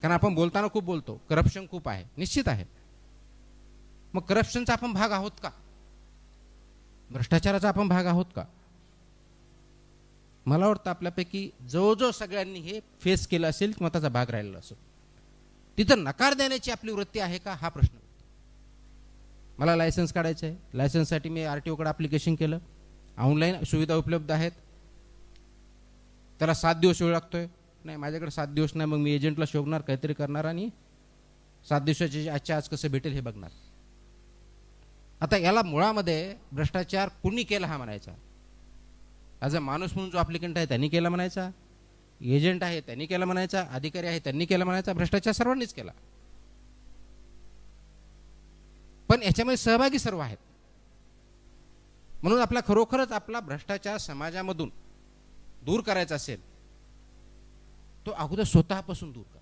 कारण आपण बोलताना खूप बोलतो, करप्शन खूप आहे, निश्चित आहे. मग करप्शनचा आपण भाग आहोत का? भ्रष्टाचाराचा आपण भाग आहोत का? मला वाटतं आपल्यापैकी जो सगळ्यांनी हे फेस केलं असेल किंवा त्याचा भाग राहिलेला असेल, तिथं नकार देण्याची आपली वृत्ती आहे का, हा प्रश्न. मला लायसन्स काढायचं आहे, लायसन्ससाठी मी RTO कडे ॲप्लिकेशन केलं, ऑनलाईन सुविधा उपलब्ध आहेत, त्याला 7 दिवस वेळ लागतोय. नाही, माझ्याकडे 7 दिवस नाही, मग मी एजंटला शोधणार, काहीतरी करणार आणि 7 दिवसाची आजच्या आज कसं भेटेल हे बघणार. आता याला मुळामध्ये भ्रष्टाचार कुणी केला हा म्हणायचा. ॲज अ माणूस म्हणून जो ॲप्लिकंट आहे त्यांनी केला म्हणायचा, एजंट आहे त्यांनी केला म्हणायचा, अधिकारी आहे त्यांनी केला म्हणायचा, भ्रष्टाचार सर्वांनीच केला. पण याच्यामध्ये सहभागी सर्व आहेत. म्हणून आपला खरोखरच आपला भ्रष्टाचार समाजामधून दूर करायचा असेल, तो अगोदर स्वतःपासून दूर करा.